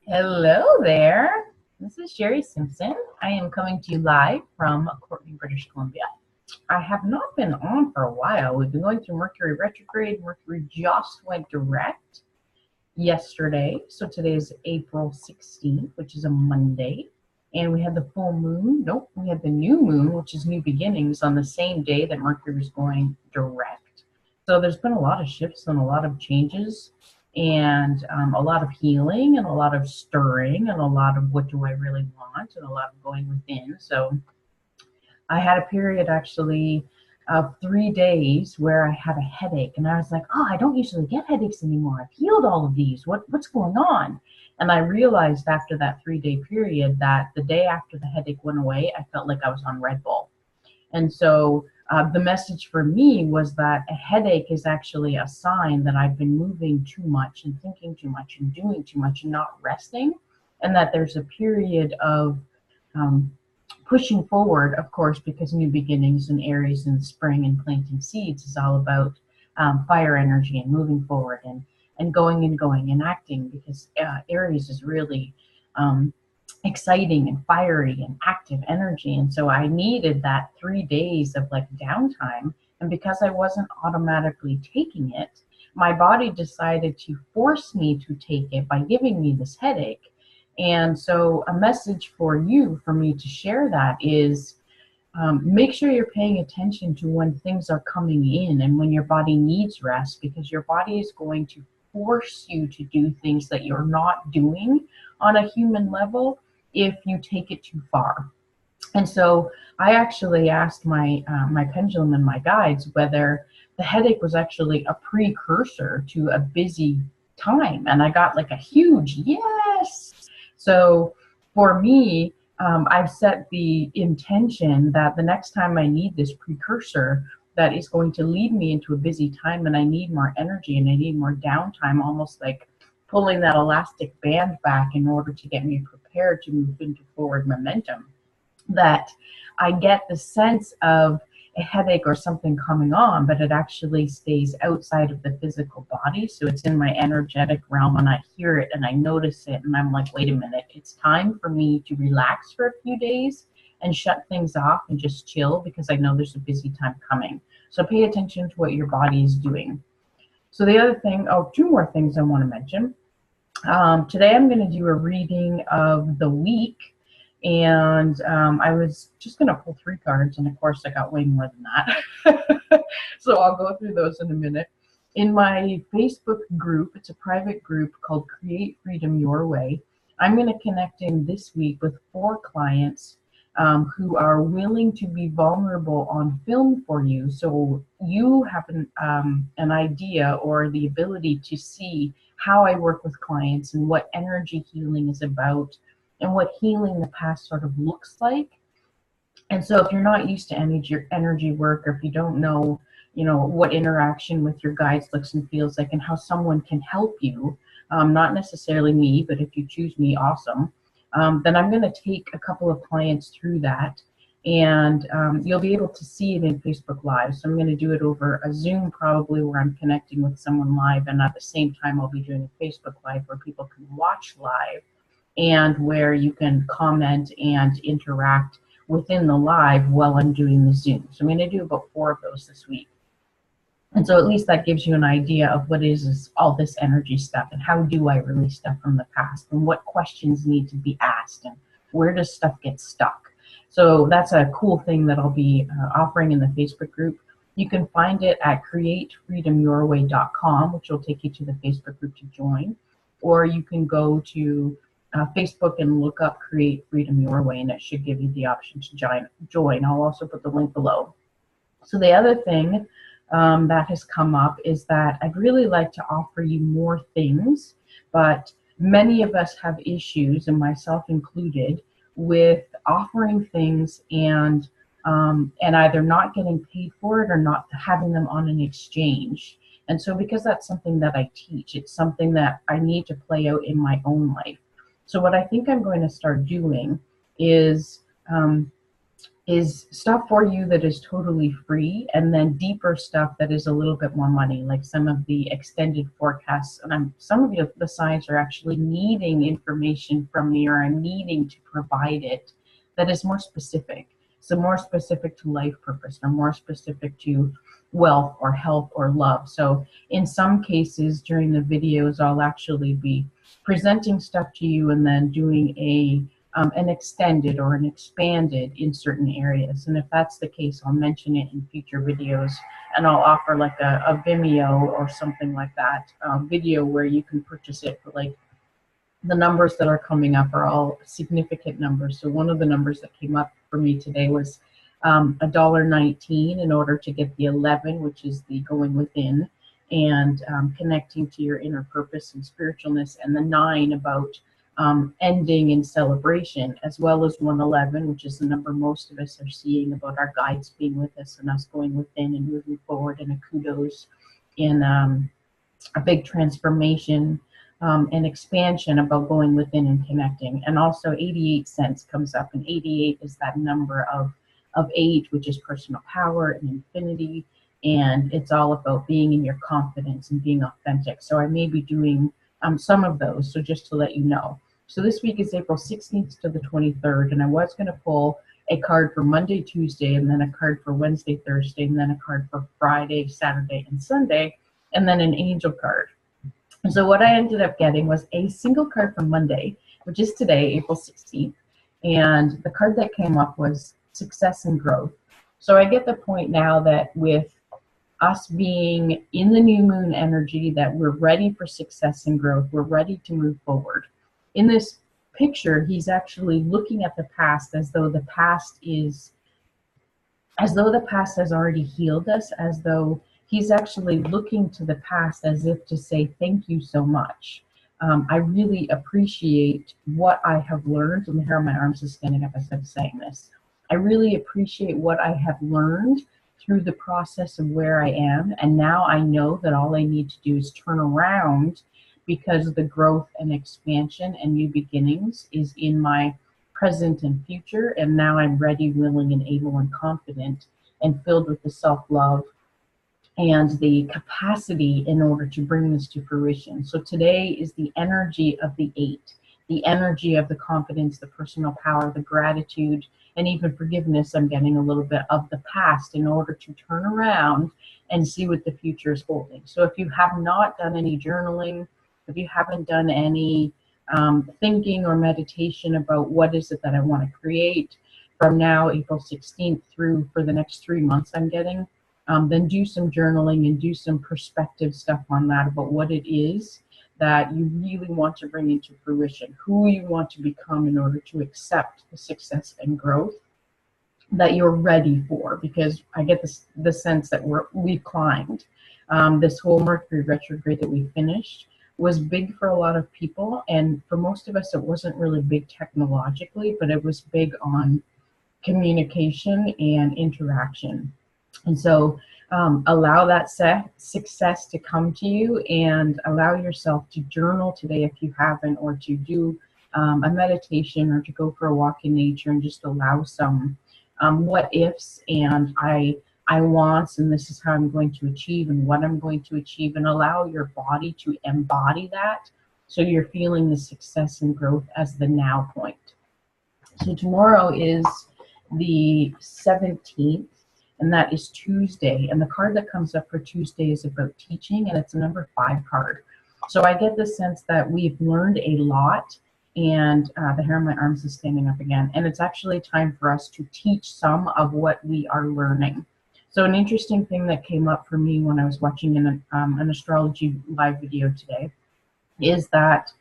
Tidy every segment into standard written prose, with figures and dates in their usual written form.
Hello there. This is Sherri Simpson. I am coming to you live from Courtney, British Columbia. I have not been on for a while. We've been going through Mercury retrograde. Mercury just went direct yesterday. So today is April 16th, which is a Monday. And we had the full moon. Nope, we had the new moon, which is new beginnings, on the same day that Mercury was going direct. So there's been a lot of shifts and a lot of changes and a lot of healing and a lot of stirring and a lot of what do I really want and a lot of going within. So I had a period actually of 3 days where I had a headache, and I was like, oh, I don't usually get headaches anymore. I've healed all of these. What's going on? And I realized after that 3 day period that the day after the headache went away, I felt like I was on Red Bull. And so the message for me was that a headache is actually a sign that I've been moving too much and thinking too much and doing too much and not resting, and that there's a period of um, pushing forward, of course, because new beginnings and Aries in the spring and planting seeds is all about fire energy and moving forward and going and acting, because Aries is really exciting and fiery and active energy. And so I needed that 3 days of like downtime. And because I wasn't automatically taking it, my body decided to force me to take it by giving me this headache. And so a message for you, for me to share that is, make sure you're paying attention to when things are coming in and when your body needs rest, because your body is going to force you to do things that you're not doing on a human level if you take it too far. And so I actually asked my pendulum and my guides whether the headache was actually a precursor to a busy time, and I got like a huge yes. So for me, I've set the intention that the next time I need this precursor that is going to lead me into a busy time and I need more energy and I need more downtime, almost like pulling that elastic band back in order to get me prepared to move into forward momentum, that I get the sense of a headache or something coming on, but it actually stays outside of the physical body. So it's in my energetic realm, and I hear it and I notice it, and I'm like, wait a minute, it's time for me to relax for a few days and shut things off and just chill, because I know there's a busy time coming. So pay attention to what your body is doing. So the other thing, oh, two more things I want to mention. Today I'm going to do a reading of the week, and I was just going to pull 3 cards, and of course I got way more than that. So I'll go through those in a minute. In my Facebook group, it's a private group called Create Freedom Your Way. I'm going to connect in this week with 4 clients who are willing to be vulnerable on film for you, so you have an idea or the ability to see how I work with clients and what energy healing is about and what healing the past sort of looks like. And so if you're not used to energy work, or if you don't know, what interaction with your guides looks and feels like and how someone can help you, not necessarily me, but if you choose me, awesome. Then I'm going to take a couple of clients through that, and you'll be able to see it in Facebook Live. So I'm going to do it over a Zoom probably, where I'm connecting with someone live, and at the same time I'll be doing a Facebook Live where people can watch live and where you can comment and interact within the live while I'm doing the Zoom. So I'm going to do about 4 of those this week. And so at least that gives you an idea of what is all this energy stuff, and how do I release stuff from the past, and what questions need to be asked, and where does stuff get stuck. So that's a cool thing that I'll be offering in the Facebook group. You can find it at createfreedomyourway.com, which will take you to the Facebook group to join. Or you can go to Facebook and look up Create Freedom Your Way, and it should give you the option to join. I'll also put the link below. So the other thing that has come up is that I'd really like to offer you more things, but many of us have issues, and myself included, with offering things and either not getting paid for it or not having them on an exchange. And so because that's something that I teach, it's something that I need to play out in my own life. So what I think I'm going to start doing is is stuff for you that is totally free, and then deeper stuff that is a little bit more money, like some of the extended forecasts. And some of the signs are actually needing information from me, or I'm needing to provide it, that is more specific. So more specific to life purpose, or more specific to wealth or health or love. So in some cases during the videos, I'll actually be presenting stuff to you and then doing an extended or an expanded in certain areas. And if that's the case, I'll mention it in future videos, and I'll offer like a Vimeo or something like that video where you can purchase it for, like, the numbers that are coming up are all significant numbers. So one of the numbers that came up for me today was $1.19 in order to get the 11, which is the going within and connecting to your inner purpose and spiritualness, and the 9 about ending in celebration, as well as 111, which is the number most of us are seeing about our guides being with us and us going within and moving forward, and a kudos in a big transformation and expansion about going within and connecting. And also 88 cents comes up, and 88 is that number of 8, which is personal power and infinity, and it's all about being in your confidence and being authentic. So I may be doing some of those, so just to let you know. So this week is April 16th to the 23rd, and I was going to pull a card for Monday, Tuesday, and then a card for Wednesday, Thursday, and then a card for Friday, Saturday, and Sunday, and then an angel card. So what I ended up getting was a single card for Monday, which is today, April 16th, and the card that came up was success and growth. So I get the point now that with us being in the new moon energy, that we're ready for success and growth. We're ready to move forward. In this picture, he's actually looking at the past as though the past has already healed us, as though he's actually looking to the past as if to say, thank you so much. I really appreciate what I have learned, and the hair on my arms is standing up as I'm saying this. I really appreciate what I have learned through the process of where I am, and now I know that all I need to do is turn around, because the growth and expansion and new beginnings is in my present and future, and now I'm ready, willing, and able, and confident, and filled with the self-love and the capacity in order to bring this to fruition. So today is the energy of the 8, the energy of the confidence, the personal power, the gratitude, and even forgiveness. I'm getting a little bit of the past in order to turn around and see what the future is holding. So if you have not done any journaling, if you haven't done any thinking or meditation about what is it that I want to create from now, April 16th, through for the next 3 months I'm getting, then do some journaling and do some perspective stuff on that, about what it is that you really want to bring into fruition, who you want to become in order to accept the success and growth that you're ready for. Because I get the sense that we've climbed. This whole Mercury retrograde that we finished was big for a lot of people, and for most of us it wasn't really big technologically, but it was big on communication and interaction. And so allow that success to come to you, and allow yourself to journal today if you haven't, or to do a meditation, or to go for a walk in nature, and just allow some what ifs and I want, and this is how I'm going to achieve, and what I'm going to achieve, and allow your body to embody that, so you're feeling the success and growth as the now point. So tomorrow is the 17th, and that is Tuesday, and the card that comes up for Tuesday is about teaching, and it's a number 5 card. So I get the sense that we've learned a lot, and the hair on my arms is standing up again, and it's actually time for us to teach some of what we are learning. So an interesting thing that came up for me when I was watching an astrology live video today is that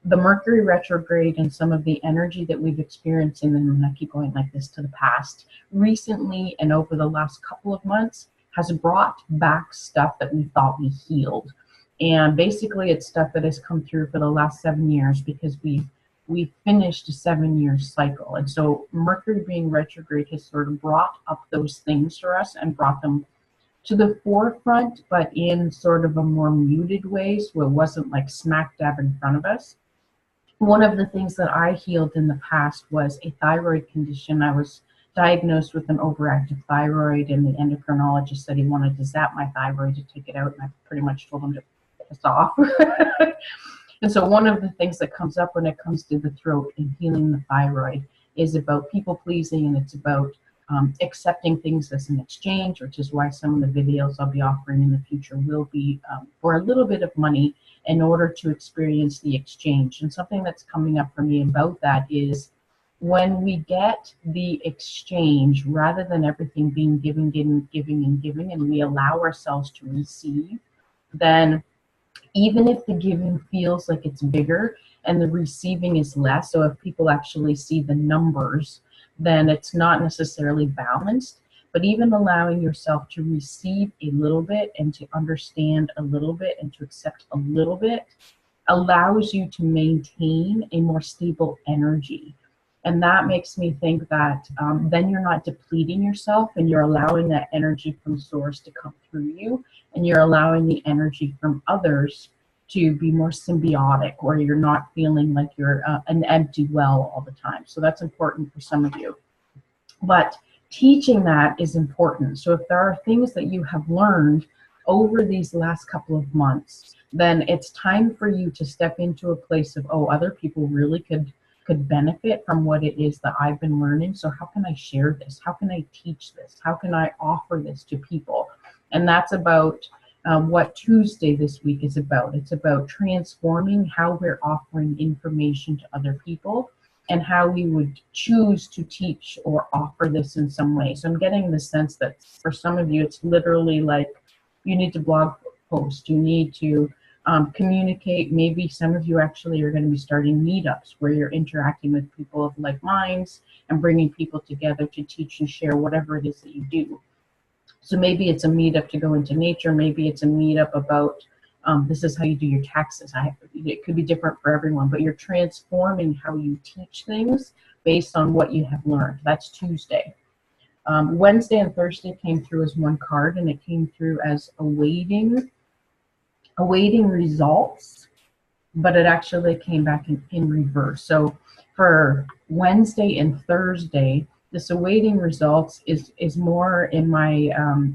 the Mercury retrograde and some of the energy that we've experienced, and I keep going like this, to the past recently and over the last couple of months, has brought back stuff that we thought we healed. And basically it's stuff that has come through for the last 7 years, because we finished a 7-year cycle. And so Mercury being retrograde has sort of brought up those things for us and brought them to the forefront, but in sort of a more muted way, so it wasn't like smack dab in front of us. One of the things that I healed in the past was a thyroid condition I was diagnosed with an overactive thyroid, and the endocrinologist said he wanted to zap my thyroid to take it out, and I pretty much told him to piss off. And so one of the things that comes up when it comes to the throat and healing the thyroid is about people pleasing, and it's about accepting things as an exchange, which is why some of the videos I'll be offering in the future will be for a little bit of money in order to experience the exchange. And something that's coming up for me about that is when we get the exchange, rather than everything being giving, and we allow ourselves to receive, then even if the giving feels like it's bigger and the receiving is less, so if people actually see the numbers, then it's not necessarily balanced. But even allowing yourself to receive a little bit and to understand a little bit and to accept a little bit allows you to maintain a more stable energy. And that makes me think that then you're not depleting yourself, and you're allowing that energy from source to come through you, and you're allowing the energy from others to be more symbiotic, or you're not feeling like you're an empty well all the time. So that's important for some of you. But teaching that is important. So if there are things that you have learned over these last couple of months, then it's time for you to step into a place of, oh, other people really could benefit from what it is that I've been learning. So how can I share this? How can I teach this? How can I offer this to people? And that's about what Tuesday this week is about. It's about transforming how we're offering information to other people and how we would choose to teach or offer this in some way. So I'm getting the sense that for some of you, it's literally like you need to blog post, you need to communicate. Maybe some of you actually are going to be starting meetups where you're interacting with people of like minds and bringing people together to teach and share whatever it is that you do. So maybe it's a meetup to go into nature. Maybe it's a meetup about this is how you do your taxes. It could be different for everyone, but you're transforming how you teach things based on what you have learned. That's Tuesday. Wednesday and Thursday came through as one card, and it came through as awaiting results, but it actually came back in reverse. So for Wednesday and Thursday, this awaiting results is more in my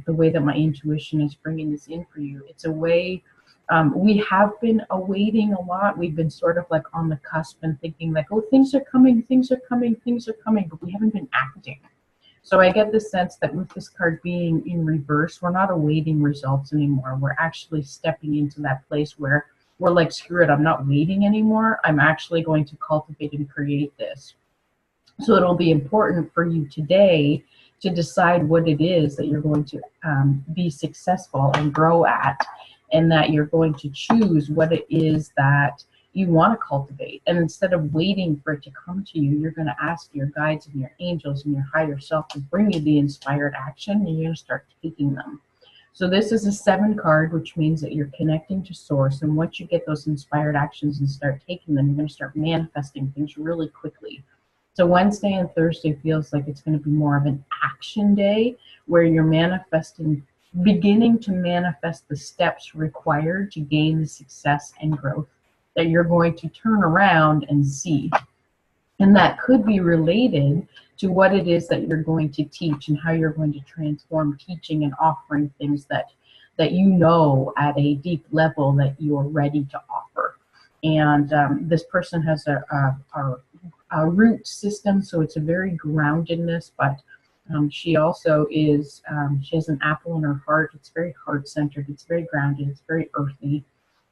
the way that my intuition is bringing this in for you. It's a way we have been awaiting a lot. We've been sort of like on the cusp and thinking like, oh, things are coming, but we haven't been acting. So I get the sense that with this card being in reverse, we're not awaiting results anymore. We're actually stepping into that place where we're like, screw it, I'm not waiting anymore. I'm actually going to cultivate and create this. So it'll be important for you today to decide what it is that you're going to be successful and grow at, and that you're going to choose what it is that you want to cultivate. And instead of waiting for it to come to you, you're going to ask your guides and your angels and your higher self to bring you the inspired action, and you're going to start taking them. So this is a 7 card, which means that you're connecting to source. And once you get those inspired actions and start taking them, you're going to start manifesting things really quickly. So Wednesday and Thursday feels like it's going to be more of an action day where you're beginning to manifest the steps required to gain the success and growth that you're going to turn around and see. And that could be related to what it is that you're going to teach and how you're going to transform teaching and offering things that you know at a deep level that you're ready to offer. And this person has a root system, so it's a very groundedness, but she also is, she has an apple in her heart. It's very heart-centered. It's very grounded. It's very earthy.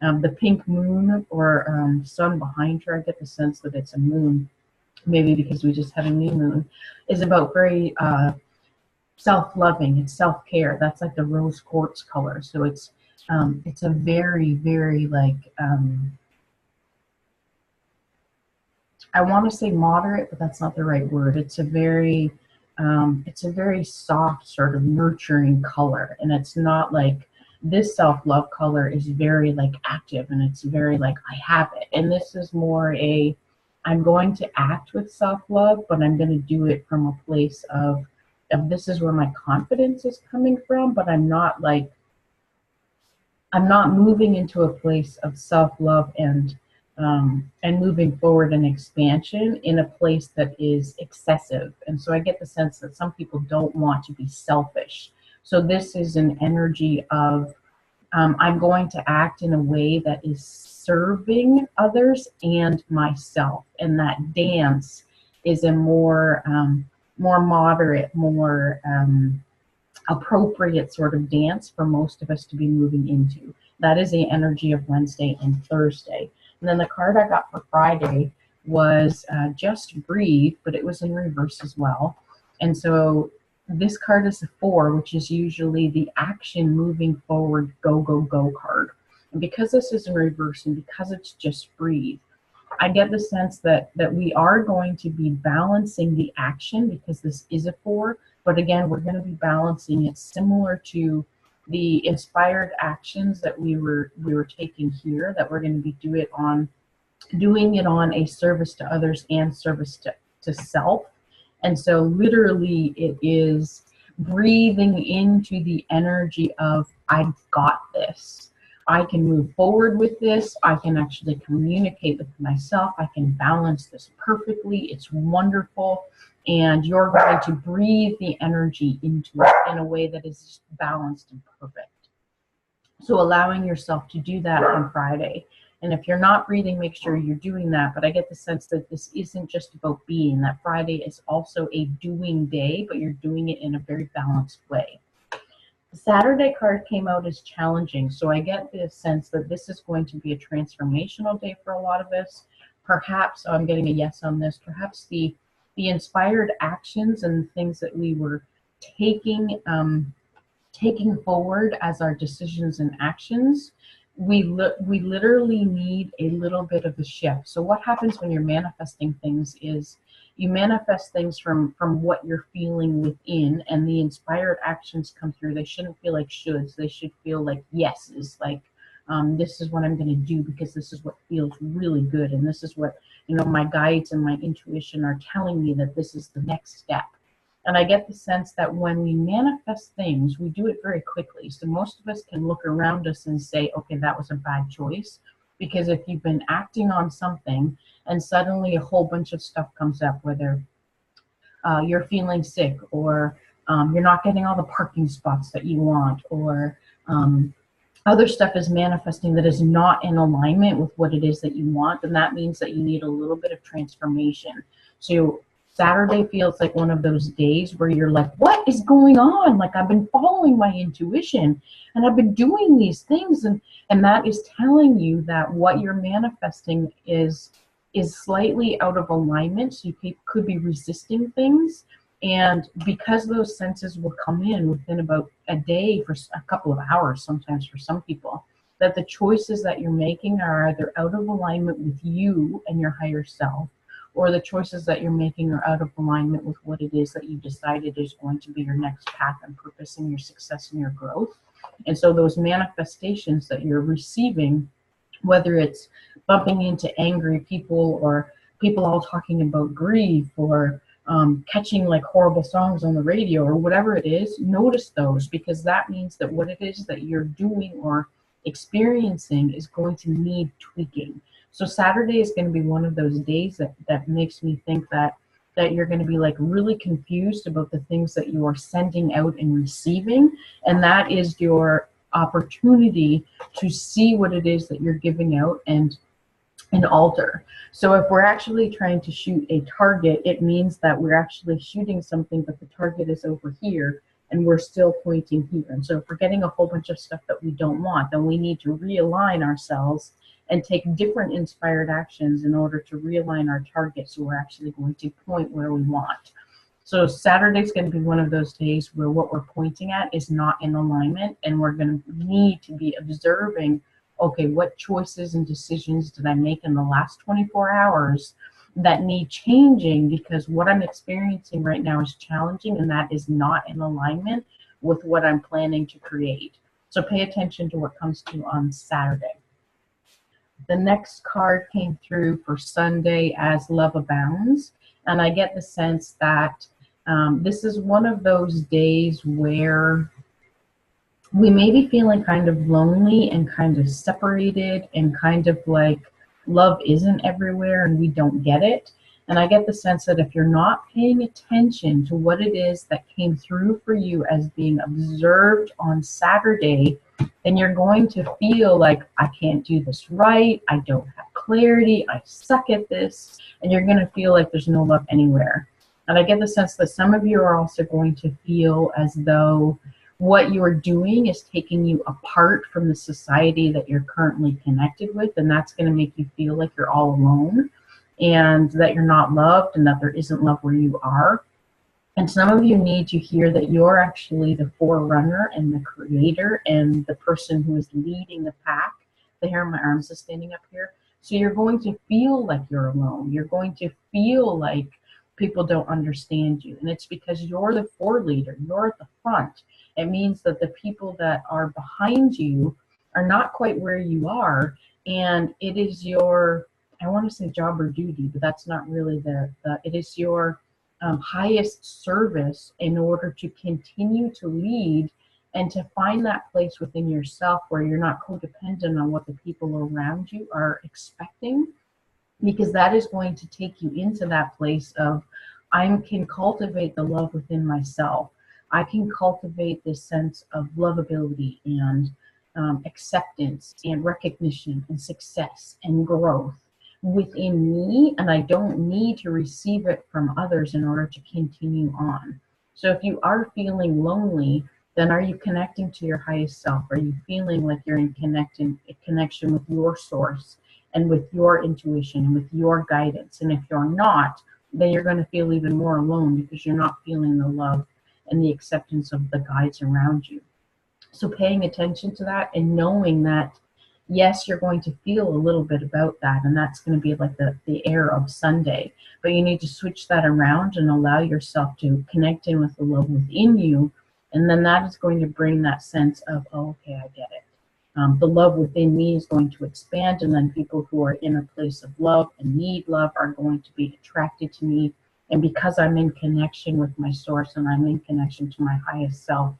The pink moon or sun behind her, I get the sense that it's a moon, maybe because we just had a new moon, is about very self-loving. It's self-care. That's like the rose quartz color. So it's a very, very like, I want to say moderate, but that's not the right word. It's a very soft sort of nurturing color, and it's not like this self-love color is very like active, and it's very like I have it. And this is more I'm going to act with self-love, but I'm going to do it from a place of this is where my confidence is coming from, but I'm not moving into a place of self-love and and moving forward and expansion in a place that is excessive. And so I get the sense that some people don't want to be selfish. So this is an energy of I'm going to act in a way that is serving others and myself. And that dance is a more moderate, more appropriate sort of dance for most of us to be moving into. That is the energy of Wednesday and Thursday. And then the card I got for Friday was Just Breathe, but it was in reverse as well. And so this card is a 4, which is usually the action moving forward, go, go, go card. And because this is in reverse and because it's Just Breathe, I get the sense that we are going to be balancing the action because this is a 4. But again, we're going to be balancing it similar to the inspired actions that we were taking here, that we're going to be doing it on a service to others and service to self. And so literally it is breathing into the energy of I've got this. I can move forward with this. I can actually communicate with myself. I can balance this perfectly. It's wonderful. And you're going to breathe the energy into it in a way that is balanced and perfect. So allowing yourself to do that on Friday. And if you're not breathing, make sure you're doing that. But I get the sense that this isn't just about being, that Friday is also a doing day, but you're doing it in a very balanced way. The Saturday card came out as challenging. So I get the sense that this is going to be a transformational day for a lot of us. Perhaps, I'm getting a yes on this, perhaps the inspired actions and things that we were taking forward as our decisions and actions, we literally need a little bit of a shift. So what happens when you're manifesting things is you manifest things from what you're feeling within, and the inspired actions come through. They shouldn't feel like shoulds. They should feel like yeses, like this is what I'm going to do because this is what feels really good, and this is what, you know, my guides and my intuition are telling me that this is the next step. And I get the sense that when we manifest things, we do it very quickly. So most of us can look around us and say, okay, that was a bad choice. Because if you've been acting on something and suddenly a whole bunch of stuff comes up, whether you're feeling sick, or you're not getting all the parking spots that you want, or other stuff is manifesting that is not in alignment with what it is that you want, then that means that you need a little bit of transformation. So Saturday feels like one of those days where you're like, what is going on? Like, I've been following my intuition and I've been doing these things, and that is telling you that what you're manifesting is slightly out of alignment. So you could be resisting things. And because those senses will come in within about a day, for a couple of hours, sometimes for some people, that the choices that you're making are either out of alignment with you and your higher self, or the choices that you're making are out of alignment with what it is that you decided is going to be your next path and purpose and your success and your growth. And so those manifestations that you're receiving, whether it's bumping into angry people, or people all talking about grief, or catching like horrible songs on the radio, or whatever it is, notice those, because that means that what it is that you're doing or experiencing is going to need tweaking. So Saturday is going to be one of those days that makes me think that you're going to be like really confused about the things that you are sending out and receiving. And that is your opportunity to see what it is that you're giving out and alter. So if we're actually trying to shoot a target, it means that we're actually shooting something, but the target is over here and we're still pointing here. And so if we're getting a whole bunch of stuff that we don't want, then we need to realign ourselves and take different inspired actions in order to realign our target, so we're actually going to point where we want. So Saturday's going to be one of those days where what we're pointing at is not in alignment, and we're going to need to be observing, okay, what choices and decisions did I make in the last 24 hours that need changing, because what I'm experiencing right now is challenging, and that is not in alignment with what I'm planning to create. So pay attention to what comes to on Saturday. The next card came through for Sunday as Love Abounds, and I get the sense that this is one of those days where we may be feeling kind of lonely and kind of separated and kind of like love isn't everywhere and we don't get it. And I get the sense that if you're not paying attention to what it is that came through for you as being observed on Saturday, then you're going to feel like, I can't do this right, I don't have clarity, I suck at this, and you're going to feel like there's no love anywhere. And I get the sense that some of you are also going to feel as though what you are doing is taking you apart from the society that you're currently connected with, and that's going to make you feel like you're all alone and that you're not loved and that there isn't love where you are. And some of you need to hear that you're actually the forerunner and the creator and the person who is leading the pack. The hair on my arms is standing up here. So you're going to feel like you're alone. You're going to feel like people don't understand you. And it's because you're the foreleader. You're at the front. It means that the people that are behind you are not quite where you are. And it is your, I want to say job or duty, but that's not really it is your highest service in order to continue to lead and to find that place within yourself where you're not codependent on what the people around you are expecting, because that is going to take you into that place of, I can cultivate the love within myself. I can cultivate this sense of lovability and acceptance and recognition and success and growth within me, and I don't need to receive it from others in order to continue on. So if you are feeling lonely, then are you connecting to your highest self? Are you feeling like you're in connection with your source and with your intuition and with your guidance? And if you're not, then you're going to feel even more alone because you're not feeling the love and the acceptance of the guides around you. So paying attention to that and knowing that, yes, you're going to feel a little bit about that, and that's going to be like the air of Sunday. But you need to switch that around and allow yourself to connect in with the love within you, and then that is going to bring that sense of, oh, okay, I get it. The love within me is going to expand, and then people who are in a place of love and need love are going to be attracted to me. And because I'm in connection with my source and I'm in connection to my highest self,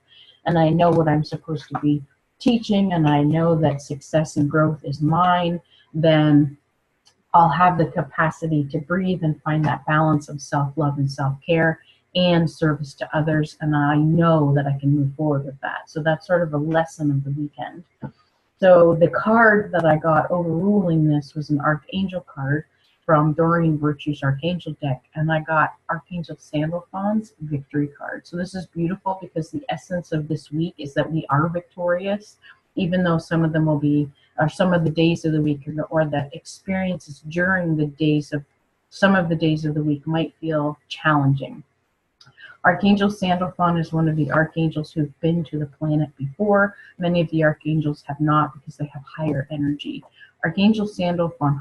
and I know what I'm supposed to be teaching, and I know that success and growth is mine, then I'll have the capacity to breathe and find that balance of self-love and self-care and service to others, and I know that I can move forward with that. So that's sort of a lesson of the weekend. So the card that I got overruling this was an Archangel card from Doreen Virtue's Archangel deck, and I got Archangel Sandalphon's victory card. So this is beautiful because the essence of this week is that we are victorious, even though some of them will be, or some of the days of the week, or the experiences during the days of, some of the days of the week might feel challenging. Archangel Sandalphon is one of the archangels who've been to the planet before. Many of the archangels have not because they have higher energy. Archangel Sandalphon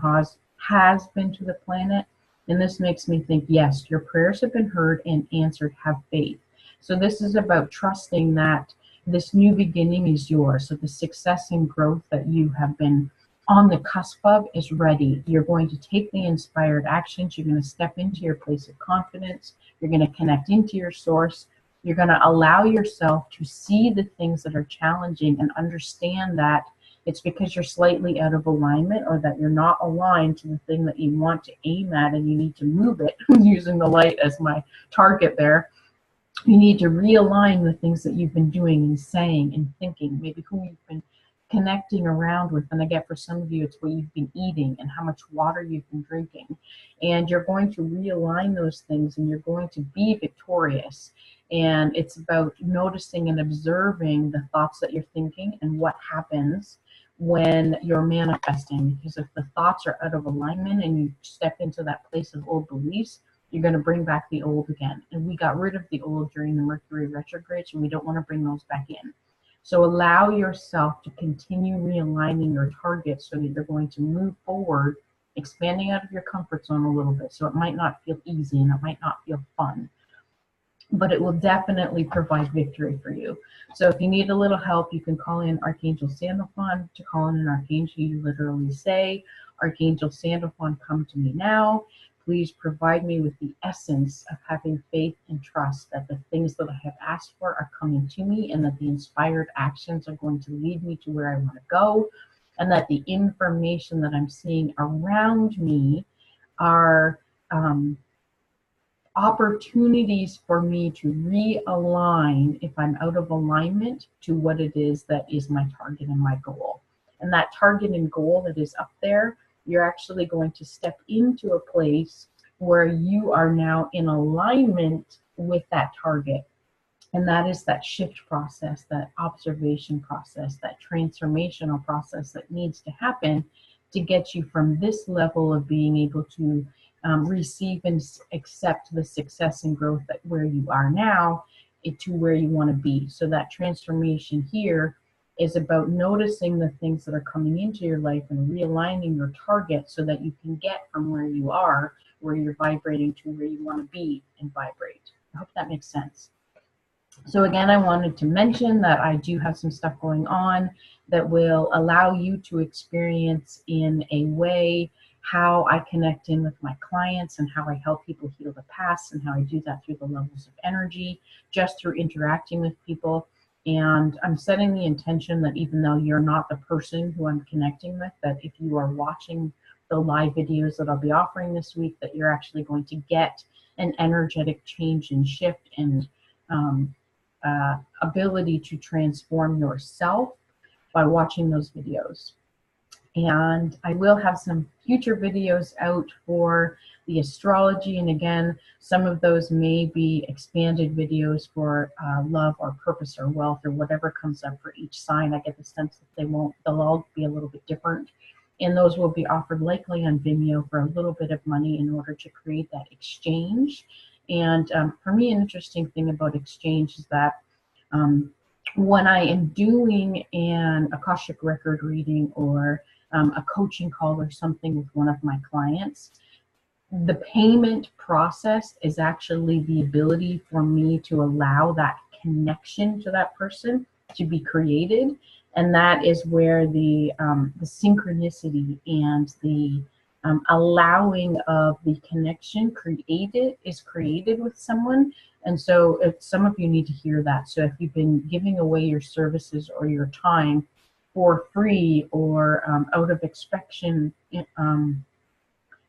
has been to the planet, and this makes me think, yes, your prayers have been heard and answered. Have faith. So this is about trusting that this new beginning is yours. So the success and growth that you have been on the cusp of is ready. You're going to take the inspired actions. You're going to step into your place of confidence. You're going to connect into your source. You're going to allow yourself to see the things that are challenging and understand that it's because you're slightly out of alignment, or that you're not aligned to the thing that you want to aim at, and you need to move it. Using the light as my target there. You need to realign the things that you've been doing and saying and thinking, maybe who you've been connecting around with. And again, for some of you, it's what you've been eating and how much water you've been drinking. And you're going to realign those things, and you're going to be victorious. And it's about noticing and observing the thoughts that you're thinking and what happens when you're manifesting. Because if the thoughts are out of alignment and you step into that place of old beliefs, you're going to bring back the old again. And we got rid of the old during the Mercury retrograde, and we don't want to bring those back in. So allow yourself to continue realigning your targets so that you're going to move forward, expanding out of your comfort zone a little bit. So it might not feel easy and it might not feel fun, but it will definitely provide victory for you. So if you need a little help, you can call in Archangel Sandalphon. To call in an archangel, you literally say, Archangel Sandalphon, come to me now. Please provide me with the essence of having faith and trust that the things that I have asked for are coming to me, and that the inspired actions are going to lead me to where I want to go. and that the information that I'm seeing around me are opportunities for me to realign if I'm out of alignment to what it is that is my target and my goal. And that target and goal that is up there, you're actually going to step into a place where you are now in alignment with that target. And that is that shift process, that observation process, that transformational process that needs to happen to get you from this level of being able to receive and accept the success and growth that where you are now to where you want to be. So that transformation here is about noticing the things that are coming into your life and realigning your target so that you can get from where you are, where you're vibrating, to where you want to be and vibrate. I hope that makes sense. So again, I wanted to mention that I do have some stuff going on that will allow you to experience in a way how I connect in with my clients and how I help people heal the past, and how I do that through the levels of energy, just through interacting with people. And I'm setting the intention that even though you're not the person who I'm connecting with, that if you are watching the live videos that I'll be offering this week, that you're actually going to get an energetic change and shift and ability to transform yourself by watching those videos. And I will have some future videos out for the astrology, and again, some of those may be expanded videos for love or purpose or wealth or whatever comes up for each sign. I get the sense that they'll all be a little bit different, and those will be offered likely on Vimeo for a little bit of money in order to create that exchange. And for me, an interesting thing about exchange is that when I am doing an Akashic record reading or a coaching call or something with one of my clients, the payment process is actually the ability for me to allow that connection to that person to be created. And that is where the synchronicity and the allowing of the connection is created with someone. And so if some of you need to hear that. So if you've been giving away your services or your time for free or out of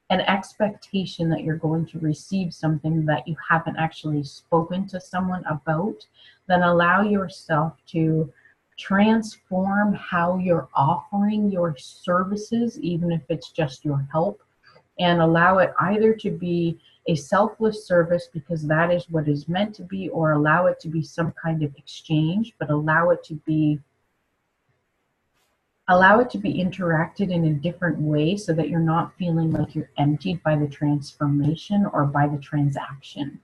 an expectation that you're going to receive something that you haven't actually spoken to someone about, then allow yourself to transform how you're offering your services, even if it's just your help, and allow it either to be a selfless service because that is what is meant to be, or allow it to be some kind of exchange, but allow it to be interacted in a different way so that you're not feeling like you're emptied by the transformation or by the transaction.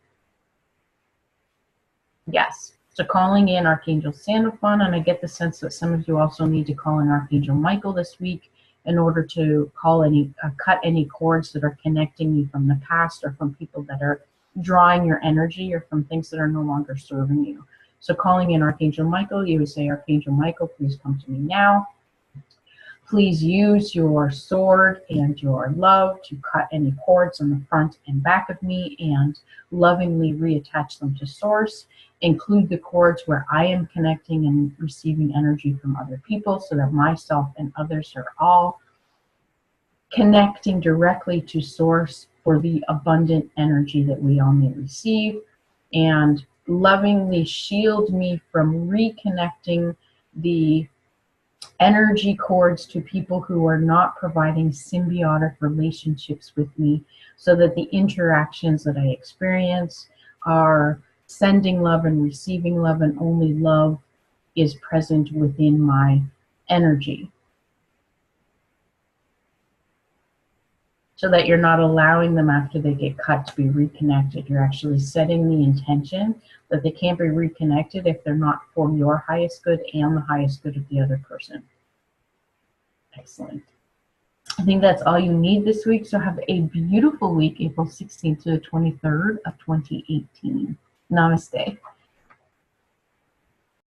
Yes. So calling in Archangel Sandalphon, and I get the sense that some of you also need to call in Archangel Michael this week in order to cut any cords that are connecting you from the past, or from people that are drawing your energy, or from things that are no longer serving you. So calling in Archangel Michael, you would say, Archangel Michael, please come to me now. Please use your sword and your love to cut any cords on the front and back of me and lovingly reattach them to source. Include the cords where I am connecting and receiving energy from other people so that myself and others are all connecting directly to source for the abundant energy that we all may receive. And lovingly shield me from reconnecting the energy cords to people who are not providing symbiotic relationships with me, so that the interactions that I experience are sending love and receiving love, and only love is present within my energy. So that you're not allowing them after they get cut to be reconnected. You're actually setting the intention that they can't be reconnected if they're not for your highest good and the highest good of the other person. Excellent. I think that's all you need this week. So have a beautiful week, April 16th to the 23rd of 2018. Namaste.